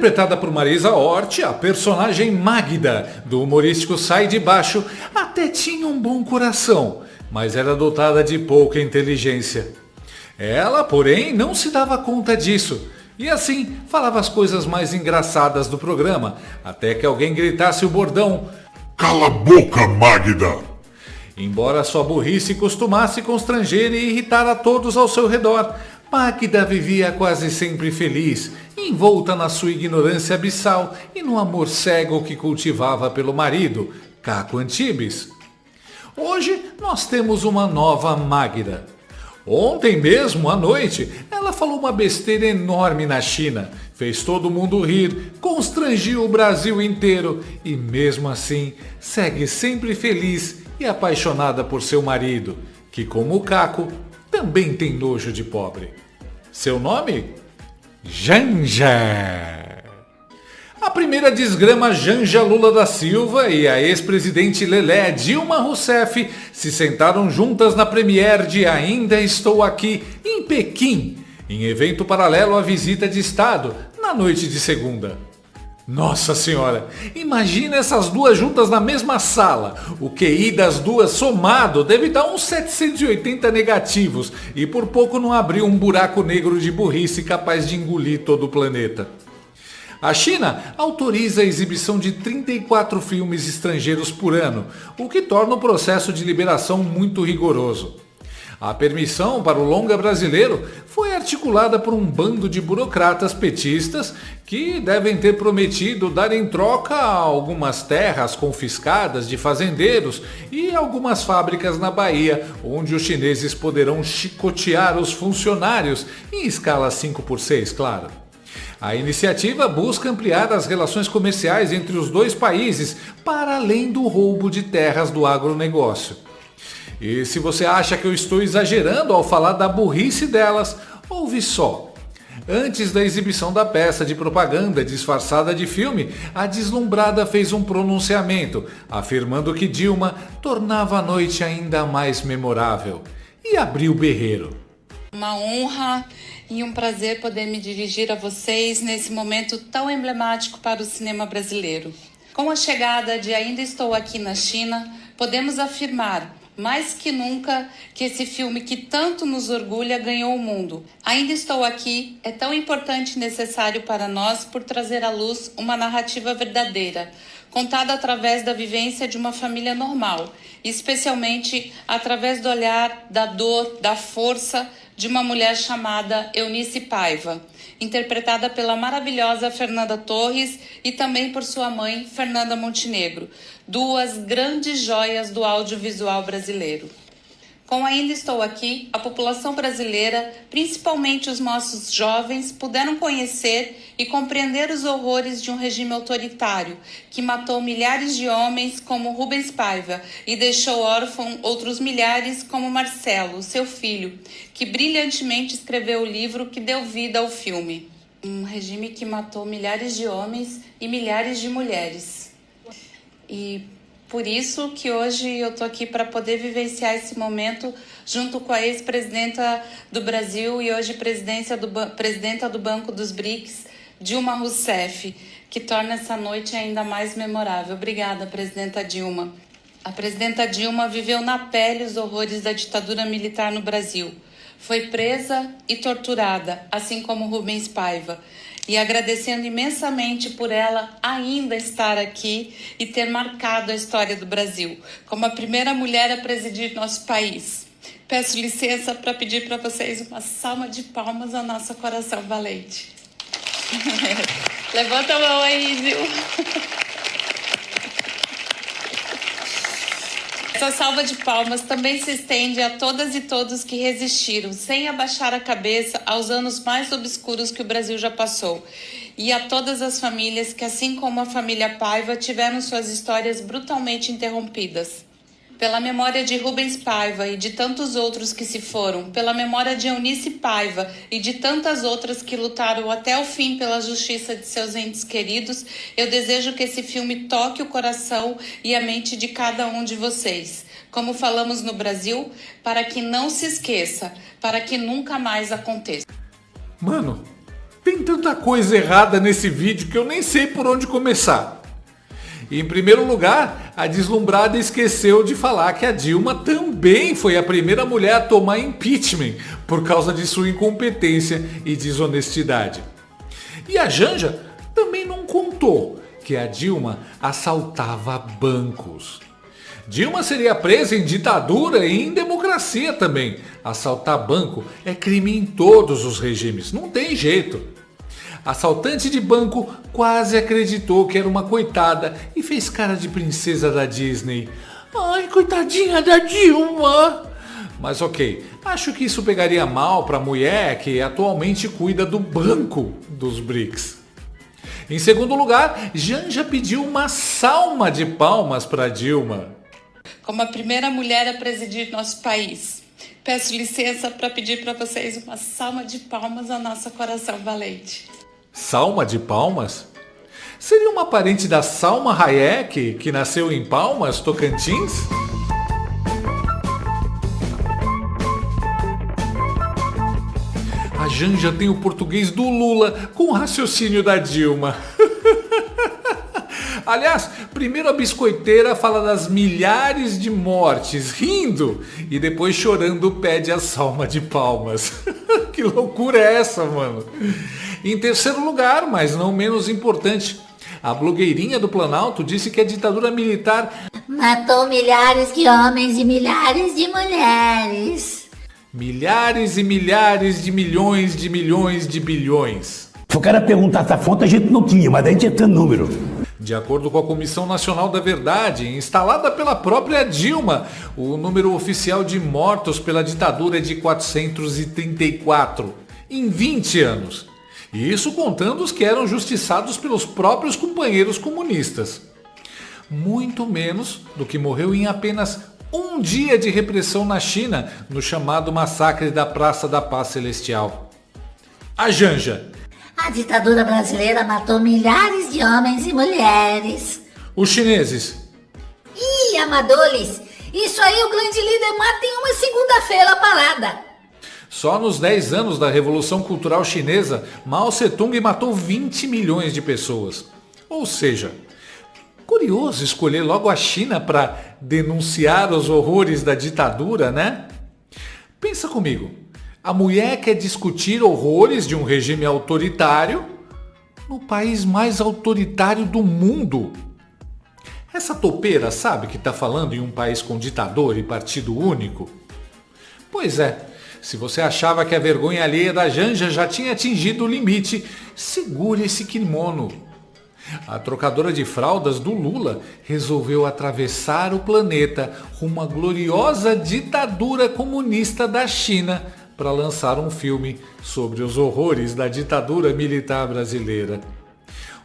Interpretada por Marisa Hort, a personagem Magda, do humorístico Sai de Baixo, até tinha um bom coração, mas era dotada de pouca inteligência. Ela, porém, não se dava conta disso, e assim falava as coisas mais engraçadas do programa, até que alguém gritasse o bordão: "Cala a boca, Magda!" Embora sua burrice costumasse constranger e irritar a todos ao seu redor, Magda vivia quase sempre feliz, envolta na sua ignorância abissal e no amor cego que cultivava pelo marido, Caco Antibes. Hoje nós temos uma nova Magda. Ontem mesmo, à noite, ela falou uma besteira enorme na China, fez todo mundo rir, constrangiu o Brasil inteiro e mesmo assim segue sempre feliz e apaixonada por seu marido, que como o Caco, também tem nojo de pobre. Seu nome? Janja. A primeira desgrama Janja Lula da Silva e a ex-presidente Lelé Dilma Rousseff se sentaram juntas na premiere de Ainda Estou Aqui, em Pequim, em evento paralelo à visita de Estado, na noite de segunda. Nossa senhora, imagina essas duas juntas na mesma sala. O QI das duas somado deve dar uns 780 negativos e por pouco não abriu um buraco negro de burrice capaz de engolir todo o planeta. A China autoriza a exibição de 34 filmes estrangeiros por ano, o que torna o processo de liberação muito rigoroso. A permissão para o longa brasileiro foi articulada por um bando de burocratas petistas que devem ter prometido dar em troca algumas terras confiscadas de fazendeiros e algumas fábricas na Bahia, onde os chineses poderão chicotear os funcionários em escala 5x6, claro. A iniciativa busca ampliar as relações comerciais entre os dois países para além do roubo de terras do agronegócio. E se você acha que eu estou exagerando ao falar da burrice delas, ouve só. Antes da exibição da peça de propaganda disfarçada de filme, a deslumbrada fez um pronunciamento, afirmando que Dilma tornava a noite ainda mais memorável. E abriu o berreiro. Uma honra e um prazer poder me dirigir a vocês nesse momento tão emblemático para o cinema brasileiro. Com a chegada de Ainda Estou Aqui na China, podemos afirmar mais que nunca que esse filme que tanto nos orgulha ganhou o mundo. Ainda Estou Aqui é tão importante e necessário para nós por trazer à luz uma narrativa verdadeira, contada através da vivência de uma família normal, especialmente através do olhar, da dor, da força de uma mulher chamada Eunice Paiva, interpretada pela maravilhosa Fernanda Torres e também por sua mãe, Fernanda Montenegro, duas grandes joias do audiovisual brasileiro. Com Ainda Estou Aqui, a população brasileira, principalmente os nossos jovens, puderam conhecer e compreender os horrores de um regime autoritário que matou milhares de homens como Rubens Paiva e deixou órfão outros milhares como Marcelo, seu filho, que brilhantemente escreveu o livro que deu vida ao filme. Um regime que matou milhares de homens e milhares de mulheres. E por isso que hoje eu estou aqui para poder vivenciar esse momento junto com a ex-presidenta do Brasil e hoje presidenta do Banco dos BRICS, Dilma Rousseff, que torna essa noite ainda mais memorável. Obrigada, presidenta Dilma. A presidenta Dilma viveu na pele os horrores da ditadura militar no Brasil. Foi presa e torturada, assim como Rubens Paiva. E agradecendo imensamente por ela ainda estar aqui e ter marcado a história do Brasil, como a primeira mulher a presidir nosso país. Peço licença para pedir para vocês uma salva de palmas ao nosso coração valente. Levanta a mão aí, viu? Essa salva de palmas também se estende a todas e todos que resistiram, sem abaixar a cabeça, aos anos mais obscuros que o Brasil já passou. E a todas as famílias que, assim como a família Paiva, tiveram suas histórias brutalmente interrompidas. Pela memória de Rubens Paiva e de tantos outros que se foram, pela memória de Eunice Paiva e de tantas outras que lutaram até o fim pela justiça de seus entes queridos, eu desejo que esse filme toque o coração e a mente de cada um de vocês. Como falamos no Brasil, para que não se esqueça, para que nunca mais aconteça. Mano, Tem tanta coisa errada nesse vídeo que eu nem sei por onde começar. E, em primeiro lugar, a deslumbrada esqueceu de falar que a Dilma também foi a primeira mulher a tomar impeachment por causa de sua incompetência e desonestidade. E a Janja também não contou que a Dilma assaltava bancos. Dilma seria presa em ditadura e em democracia também. Assaltar banco é crime em todos os regimes, não tem jeito. Assaltante de banco quase acreditou que era uma coitada e fez cara de princesa da Disney. Ai, coitadinha da Dilma! Mas ok, acho que isso pegaria mal para a mulher que atualmente cuida do banco dos BRICS. Em segundo lugar, Janja pediu uma salva de palmas para Dilma. Como a primeira mulher a presidir nosso país, peço licença para pedir para vocês uma salva de palmas ao nosso coração valente. Salma de Palmas? Seria uma parente da Salma Hayek, que nasceu em Palmas, Tocantins? A Janja tem o português do Lula com o raciocínio da Dilma. Aliás, primeiro a biscoiteira fala das milhares de mortes, rindo, e depois chorando pede a salva de palmas. Que loucura é essa, mano? Em terceiro lugar, mas não menos importante, a blogueirinha do Planalto disse que a ditadura militar matou milhares de homens e milhares de mulheres. Milhares e milhares de milhões de bilhões. Se o cara perguntasse a fonte, a gente não tinha, mas daí tinha tanto número. De acordo com a Comissão Nacional da Verdade, instalada pela própria Dilma, o número oficial de mortos pela ditadura é de 434, em 20 anos. E isso contando os que eram justiçados pelos próprios companheiros comunistas. Muito menos do que morreu em apenas um dia de repressão na China, no chamado massacre da Praça da Paz Celestial. A Janja. A ditadura brasileira matou milhares de homens e mulheres. Os chineses. Ih, amadores, isso aí o grande líder mata em uma segunda-feira parada. Só nos 10 anos da Revolução Cultural Chinesa, Mao Tse-tung matou 20 milhões de pessoas. Ou seja, curioso escolher logo a China para denunciar os horrores da ditadura, né? Pensa comigo. A mulher quer discutir horrores de um regime autoritário no país mais autoritário do mundo. Essa topeira sabe que está falando em um país com ditador e partido único? Pois é, se você achava que a vergonha alheia da Janja já tinha atingido o limite, segure esse kimono. A trocadora de fraldas do Lula resolveu atravessar o planeta rumo à gloriosa ditadura comunista da China para lançar um filme sobre os horrores da ditadura militar brasileira.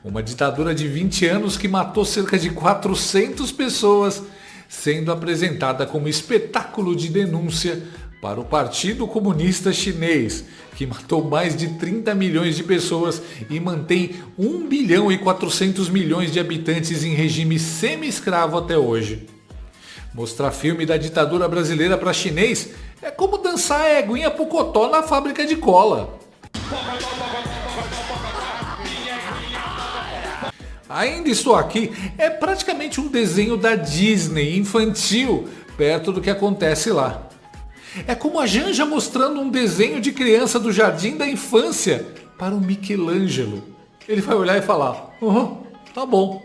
Uma ditadura de 20 anos que matou cerca de 400 pessoas, sendo apresentada como espetáculo de denúncia para o Partido Comunista Chinês, que matou mais de 30 milhões de pessoas e mantém 1 bilhão e 400 milhões de habitantes em regime semi-escravo até hoje. Mostrar filme da ditadura brasileira para chinês é como dançar a eguinha pocotó na fábrica de cola. Ainda Estou Aqui é praticamente um desenho da Disney infantil, perto do que acontece lá. É como a Janja mostrando um desenho de criança do jardim da infância para o Michelangelo. Ele vai olhar e falar, tá bom.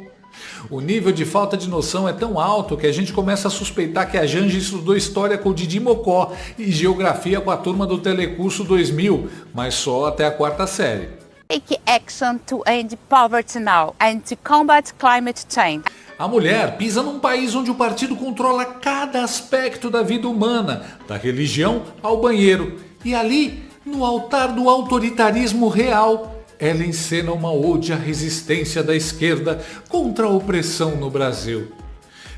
O nível de falta de noção é tão alto que a gente começa a suspeitar que a Janja estudou história com o Didi Mocó e geografia com a turma do Telecurso 2000, mas só até a 4ª série. Take action to end poverty now and to combat climate change. A mulher pisa num país onde o partido controla cada aspecto da vida humana, da religião ao banheiro. E ali, no altar do autoritarismo real, ela encena uma ode à resistência da esquerda contra a opressão no Brasil.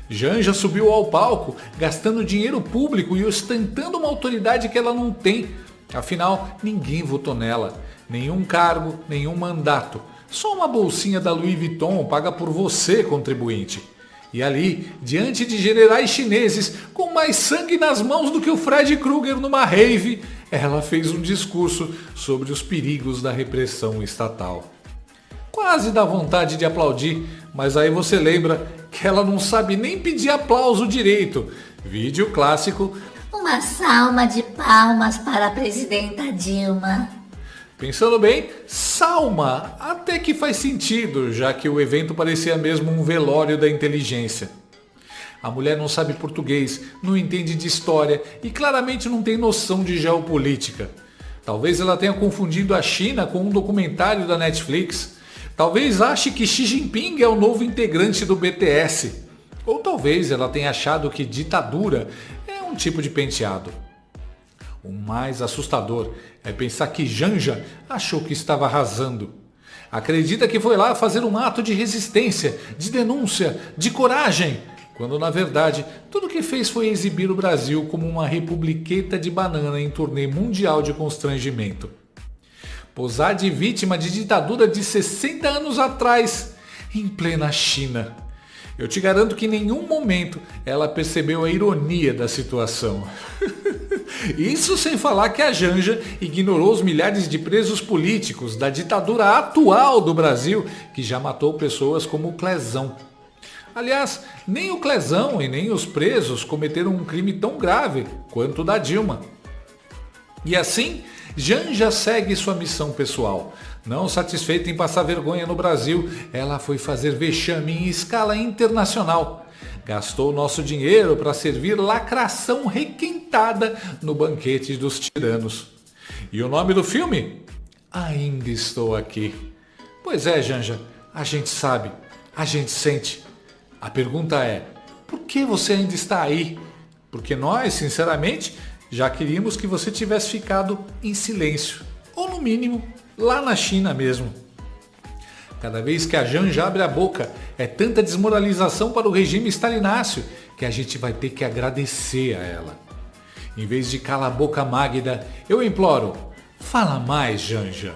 Janja subiu ao palco, gastando dinheiro público e ostentando uma autoridade que ela não tem. Afinal, ninguém votou nela. Nenhum cargo, nenhum mandato. Só uma bolsinha da Louis Vuitton paga por você, contribuinte. E ali, diante de generais chineses com mais sangue nas mãos do que o Fred Krueger numa rave, ela fez um discurso sobre os perigos da repressão estatal. Quase dá vontade de aplaudir, mas aí você lembra que ela não sabe nem pedir aplauso direito. Vídeo clássico. Uma salva de palmas para a presidenta Dilma. Pensando bem, salma até que faz sentido, já que o evento parecia mesmo um velório da inteligência. A mulher não sabe português, não entende de história e claramente não tem noção de geopolítica. Talvez ela tenha confundido a China com um documentário da Netflix. Talvez ache que Xi Jinping é o novo integrante do BTS. Ou talvez ela tenha achado que ditadura é um tipo de penteado. O mais assustador é pensar que Janja achou que estava arrasando. Acredita que foi lá fazer um ato de resistência, de denúncia, de coragem, quando na verdade tudo que fez foi exibir o Brasil como uma republiqueta de banana em turnê mundial de constrangimento. Posar de vítima de ditadura de 60 anos atrás, em plena China. Eu te garanto que em nenhum momento ela percebeu a ironia da situação. Isso sem falar que a Janja ignorou os milhares de presos políticos da ditadura atual do Brasil, que já matou pessoas como o Clezão. Aliás, nem o Clezão e nem os presos cometeram um crime tão grave quanto o da Dilma. E assim, Janja segue sua missão pessoal. Não satisfeita em passar vergonha no Brasil, ela foi fazer vexame em escala internacional. Gastou nosso dinheiro para servir lacração requentada no banquete dos tiranos. E o nome do filme? Ainda Estou Aqui. Pois é, Janja, a gente sabe, a gente sente. A pergunta é, por que você ainda está aí? Porque nós, sinceramente, já queríamos que você tivesse ficado em silêncio. Ou no mínimo, lá na China mesmo. Cada vez que a Janja abre a boca, é tanta desmoralização para o regime stalináceo que a gente vai ter que agradecer a ela. Em vez de cala a boca, Magda, eu imploro, fala mais, Janja.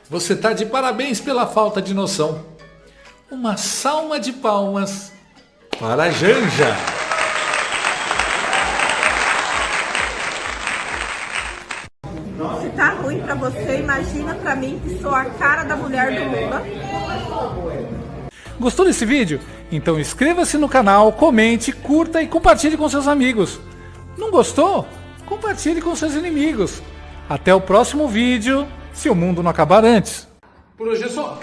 Você tá de parabéns pela falta de noção. Uma salva de palmas para a Janja. Se tá ruim pra você, imagina pra mim que sou a cara da mulher do Lula. Gostou desse vídeo? Então inscreva-se no canal, comente, curta e compartilhe com seus amigos. Não gostou? Compartilhe com seus inimigos. Até o próximo vídeo, se o mundo não acabar antes. Por hoje é só.